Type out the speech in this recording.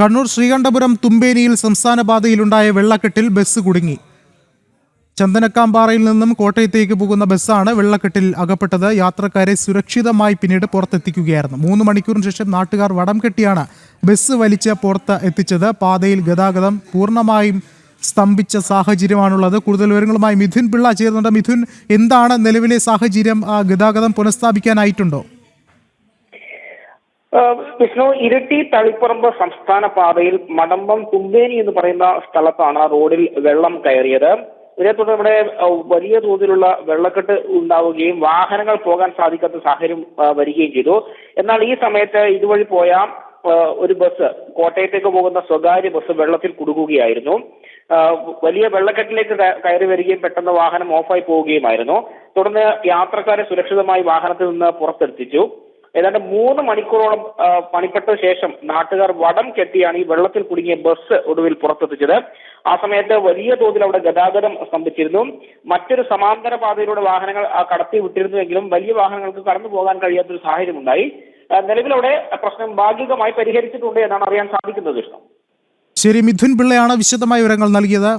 കണ്ണൂർ ശ്രീകണ്ഠപുരം തുമ്പേനിയിൽ സംസ്ഥാന പാതയിലുണ്ടായ വെള്ളക്കെട്ടിൽ ബസ് കുടുങ്ങി. ചന്ദനക്കാമ്പാറയിൽ നിന്നും കോട്ടയത്തേക്ക് പോകുന്ന ബസ്സാണ് വെള്ളക്കെട്ടിൽ അകപ്പെട്ടത്. യാത്രക്കാരെ സുരക്ഷിതമായി പിന്നീട് പുറത്തെത്തിക്കുകയായിരുന്നു. 3 മണിക്കൂറിന് ശേഷം നാട്ടുകാർ വടം കെട്ടിയാണ് ബസ് വലിച്ച് പുറത്ത് എത്തിച്ചത്. പാതയിൽ ഗതാഗതം പൂർണ്ണമായും സ്തംഭിച്ച സാഹചര്യമാണുള്ളത്. കൂടുതൽ വിവരങ്ങളുമായി മിഥുൻ പിള്ള ചേർന്നുണ്ട്. മിഥുൻ, എന്താണ് നിലവിലെ സാഹചര്യം? ഗതാഗതം പുനഃസ്ഥാപിക്കാനായിട്ടുണ്ടോ? വിഷ്ണു, ഇരിട്ടി തളിപ്പറമ്പ് സംസ്ഥാന പാതയിൽ മടമ്പം തുമ്പേനി എന്ന് പറയുന്ന സ്ഥലത്താണ് റോഡിൽ വെള്ളം കയറിയത്. ഇതേ തുടർന്ന് ഇവിടെ വലിയ തോതിലുള്ള വെള്ളക്കെട്ട് ഉണ്ടാവുകയും വാഹനങ്ങൾ പോകാൻ സാധിക്കാത്ത സാഹചര്യം വരികയും ചെയ്തു. എന്നാൽ ഈ സമയത്ത് ഇതുവഴി പോയ ഒരു ബസ്, കോട്ടയത്തേക്ക് പോകുന്ന സ്വകാര്യ ബസ് വെള്ളത്തിൽ കുടുങ്ങുകയായിരുന്നു. വലിയ വെള്ളക്കെട്ടിലേക്ക് കയറി വരികയും പെട്ടെന്ന് വാഹനം ഓഫായി പോവുകയുമായിരുന്നു. തുടർന്ന് യാത്രക്കാരെ സുരക്ഷിതമായി വാഹനത്തിൽ നിന്ന് പുറത്തെത്തിച്ചു. ഏതാണ്ട് 3 മണിക്കൂറോളം പണിപ്പെട്ട ശേഷം നാട്ടുകാർ വടം കെട്ടിയാണ് ഈ വെള്ളത്തിൽ കുടുങ്ങിയ ബസ് ഒടുവിൽ പുറത്തെത്തിച്ചത്. ആ സമയത്ത് വലിയ തോതിൽ അവിടെ ഗതാഗതം സ്തംഭിച്ചിരുന്നു. മറ്റൊരു സമാന്തര പാതയിലൂടെ വാഹനങ്ങൾ കടത്തി വിട്ടിരുന്നുവെങ്കിലും വലിയ വാഹനങ്ങൾക്ക് കടന്നു പോകാൻ കഴിയാത്തൊരു സാഹചര്യം ഉണ്ടായി. നിലവിലവിടെ പ്രശ്നം ഭാഗികമായി പരിഹരിച്ചിട്ടുണ്ട് എന്നാണ് അറിയാൻ സാധിക്കുന്നത്. ശരി, മിഥുൻ പിള്ളയാണ് വിശദമായ വിവരങ്ങൾ നൽകിയത്.